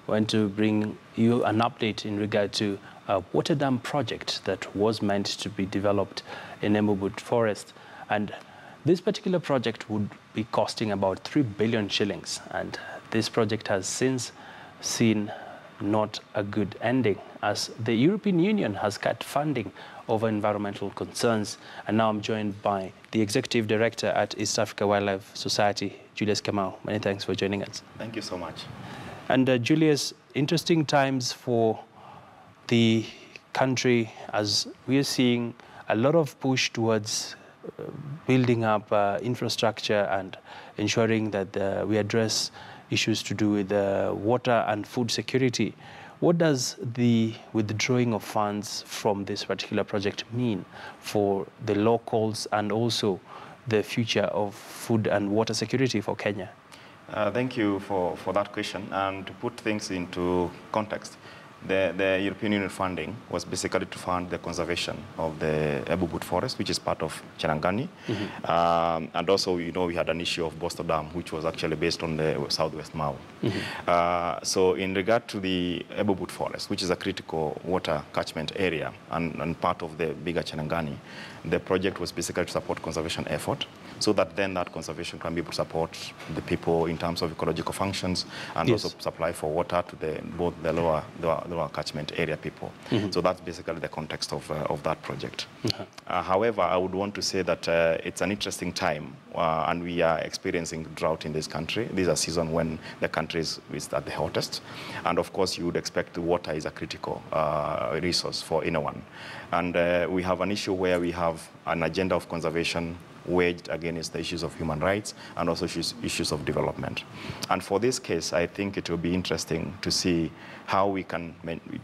want to bring you an update in regard to a water dam project that was meant to be developed in Embubut Forest. And this particular project would be costing about 3 billion shillings. And this project has since seen not a good ending, as the European Union has cut funding over environmental concerns. And now I'm joined by the Executive Director at East Africa Wildlife Society, Julius Kamau. Many thanks for joining us. Thank you so much. And Julius, interesting times for the country, as we are seeing a lot of push towards building up infrastructure and ensuring that we address issues to do with water and food security. What does the withdrawing of funds from this particular project mean for the locals and also the future of food and water security for Kenya? Thank you for that question. And to put things into context, the European Union funding was basically to fund the conservation of the Embubut Forest, which is part of Cherangani. And also, we had an issue of Bosto Dam, which was actually based on the southwest Mau. So in regard to the Embubut Forest, which is a critical water catchment area and part of the bigger Cherangani, the project was basically to support conservation effort, so that then that conservation can be able to support the people in terms of ecological functions and also supply for water to both the lower catchment area people. So that's basically the context of that project. However, I would want to say that it's an interesting time and we are experiencing drought in this country. This is a season when the country is at the hottest. And of course, you would expect the water is a critical resource for anyone. And we have an issue where we have an agenda of conservation waged against the issues of human rights and also issues of development. And for this case, I think it will be interesting to see how we can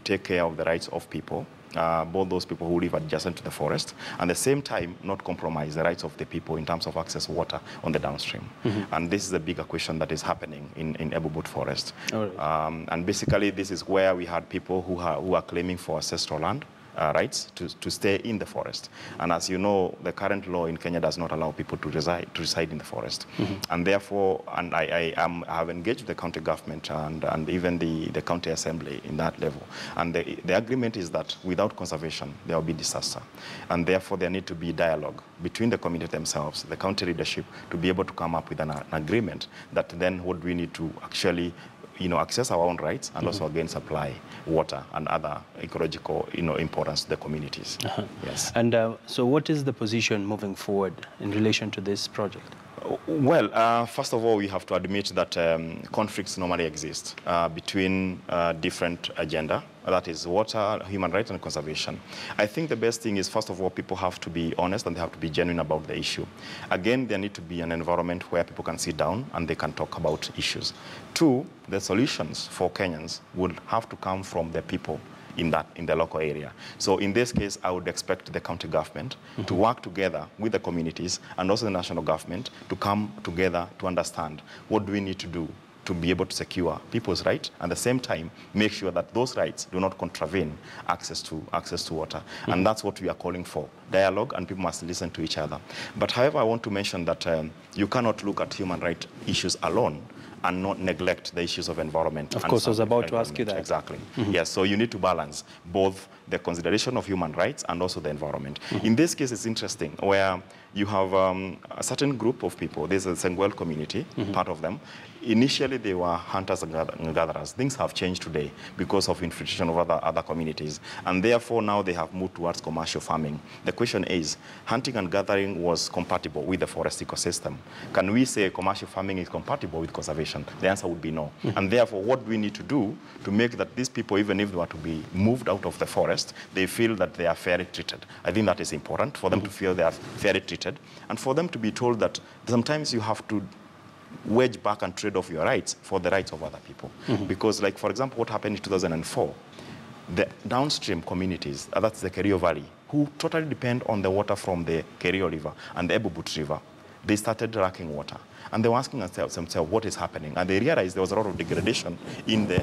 take care of the rights of people, both those people who live adjacent to the forest, and at the same time not compromise the rights of the people in terms of access to water on the downstream. And this is a bigger question that is happening in Embubut Forest. And basically, this is where we had people who are claiming for ancestral land rights to stay in the forest. And as you know, the current law in Kenya does not allow people to reside in the forest. And therefore, I have engaged the county government and even the county assembly in that level. And the agreement is that without conservation, there will be disaster. And therefore, there need to be dialogue between the community themselves, the county leadership, to be able to come up with an agreement that then what we need to actually access our own rights and also again supply water and other ecological importance to the communities. Yes. And so what is the position moving forward in relation to this project? Well, first of all, we have to admit that conflicts normally exist between different agenda, that is water, human rights, and conservation. I think the best thing is, first of all, people have to be honest and they have to be genuine about the issue. Again, there need to be an environment where people can sit down and they can talk about issues. Two, the solutions for Kenyans would have to come from the people in the local area. So in this case, I would expect the county government to work together with the communities and also the national government to come together to understand what do we need to do to be able to secure people's rights, and at the same time make sure that those rights do not contravene access to water. And that's what we are calling for, dialogue, and people must listen to each other. But however, I want to mention that you cannot look at human rights issues alone and not neglect the issues of environment. Of course, I was about to ask you that. Exactly. Yes, so you need to balance both the consideration of human rights and also the environment. In this case, it's interesting, where you have a certain group of people. There's a Sengwel community, part of them. Initially, they were hunters and gatherers. Things have changed today because of infiltration of other communities. And therefore, now they have moved towards commercial farming. The question is, hunting and gathering was compatible with the forest ecosystem. Can we say commercial farming is compatible with conservation? The answer would be no. And therefore, what we need to do to make that these people, even if they were to be moved out of the forest, they feel that they are fairly treated. I think that is important for them to feel they are fairly treated, and for them to be told that sometimes you have to wedge back and trade off your rights for the rights of other people. Because, like, for example, what happened in 2004, the downstream communities, that's the Kerio Valley, who totally depend on the water from the Kerio River and the Embubut River, they started lacking water. And they were asking themselves what is happening. And they realized there was a lot of degradation in the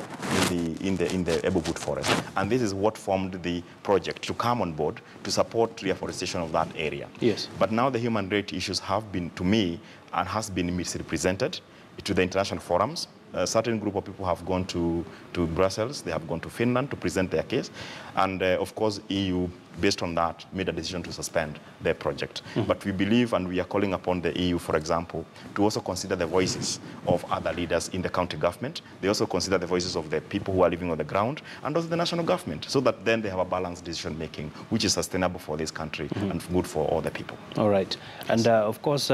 Embubut forest. And this is what formed the project to come on board to support reforestation of that area. Yes. But now the human rights issues have been, to me, and has been misrepresented to the international forums, A certain group of people have gone to Brussels, they have gone to Finland to present their case, and of course EU, based on that, made a decision to suspend their project. But we believe, and we are calling upon the EU, for example, to also consider the voices of other leaders in the county government. They also consider the voices of the people who are living on the ground, and also the national government, so that then they have a balanced decision making, which is sustainable for this country and good for all the people. All right. Yes. And of course,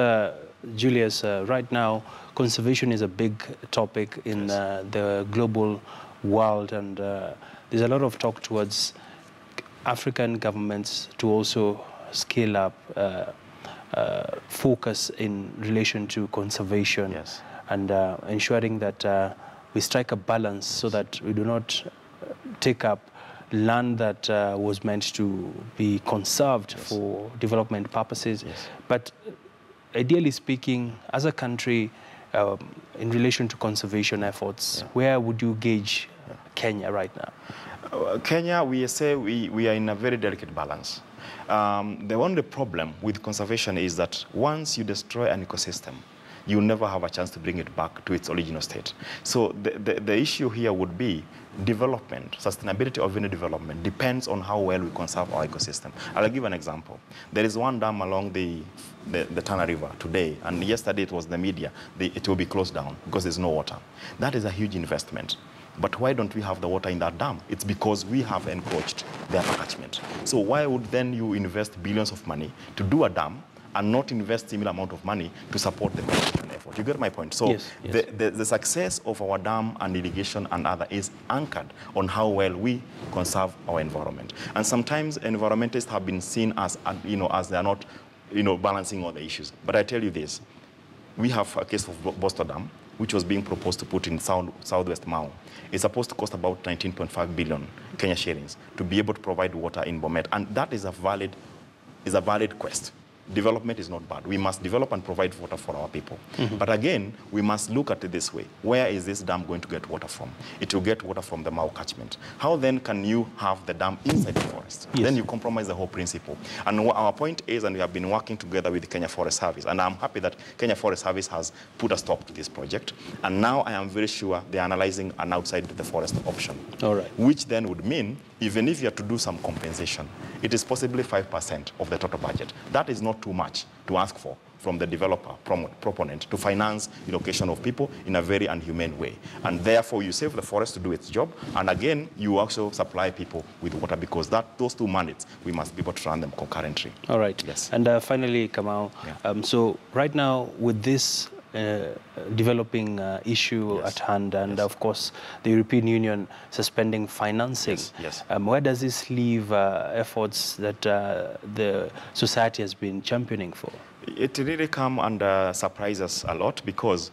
Julius, right now, conservation is a big topic in the global world, and there's a lot of talk towards African governments to also scale up focus in relation to conservation and ensuring that we strike a balance so that we do not take up land that was meant to be conserved for development purposes. But ideally speaking, as a country, in relation to conservation efforts, where would you gauge Kenya right now? Kenya, we say we are in a very delicate balance. The only problem with conservation is that once you destroy an ecosystem, you never have a chance to bring it back to its original state. So the issue here would be development, sustainability of any development depends on how well we conserve our ecosystem. I'll give an example. There is one dam along the Tana River today, and yesterday it was the media, it will be closed down because there's no water. That is a huge investment. But why don't we have the water in that dam? It's because we have encroached their catchment. So why would then you invest billions of money to do a dam and not invest similar amount of money to support the conservation effort? You get my point? So the success of our dam and irrigation and other is anchored on how well we conserve our environment. And sometimes environmentalists have been seen as, as they are not, balancing all the issues. But I tell you this, we have a case of Boston Dam, which was being proposed to put in southwest Mau. It's supposed to cost about 19.5 billion Kenya shillings to be able to provide water in Bomet. And that is a valid quest. Development is not bad. We must develop and provide water for our people. But again, we must look at it this way. Where is this dam going to get water from? It will get water from the Mau catchment. How then can you have the dam inside the forest? Then you compromise the whole principle. And our point is, and we have been working together with the Kenya Forest Service, and I'm happy that Kenya Forest Service has put a stop to this project. And now I am very sure they're analyzing an outside the forest option. All right. Which then would mean, even if you have to do some compensation, it is possibly 5% of the total budget. That is not too much to ask for from the developer, proponent, to finance the location of people in a very inhumane way. And therefore, you save the forest to do its job, and again, you also supply people with water, because those two mandates, we must be able to run them concurrently. All right. Yes. And finally, Kamau, so right now, with this developing issue at hand, and of course the European Union suspending financing. Where does this leave efforts that the society has been championing for? It really come and surprise us a lot, because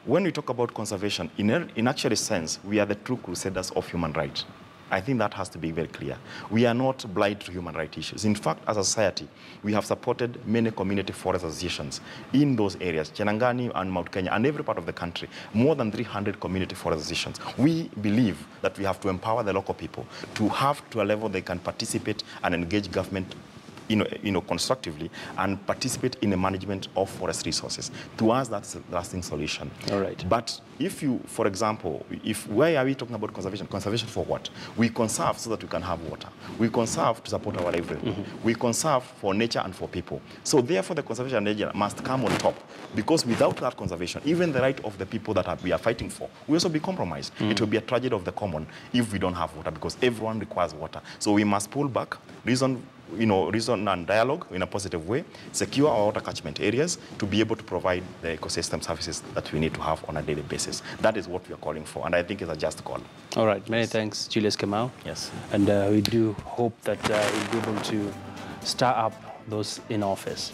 when we talk about conservation, in actual sense, we are the true crusaders of human rights. I think that has to be very clear. We are not blind to human rights issues. In fact, as a society, we have supported many community forest associations in those areas, Chenangani and Mount Kenya, and every part of the country, more than 300 community forest associations. We believe that we have to empower the local people to have to a level they can participate and engage government constructively and participate in the management of forest resources. To us, that's a lasting solution. All right. But if you, for example, why are we talking about conservation? Conservation for what? We conserve so that we can have water. We conserve to support our livelihood. We conserve for nature and for people. So therefore, the conservation agenda must come on top, because without that conservation, even the right of the people that we are fighting for will also be compromised. It will be a tragedy of the common if we don't have water, because everyone requires water. So we must pull back, reason and dialogue in a positive way, secure our water catchment areas to be able to provide the ecosystem services that we need to have on a daily basis. That is what we are calling for, and I think it's a just call. All right. Many thanks, Julius Kamau. Yes. And we do hope that we'll be able to stir up those in office.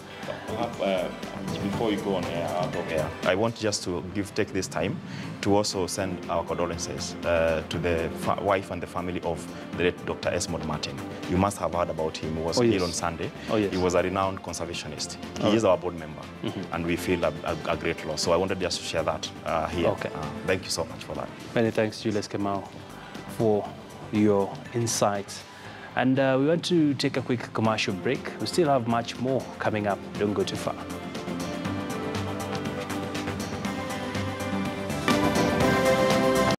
Before you go on air, out of air, I want just to take this time to also send our condolences to the wife and the family of the late Dr. Esmond Martin. You must have heard about him. He was ill on Sunday. He was a renowned conservationist. He is our board member, and we feel a great loss. So I wanted just to share that here. Okay. Thank you so much for that. Many thanks, Julius Kamau, for your insights. And we want to take a quick commercial break. We still have much more coming up. Don't go too far.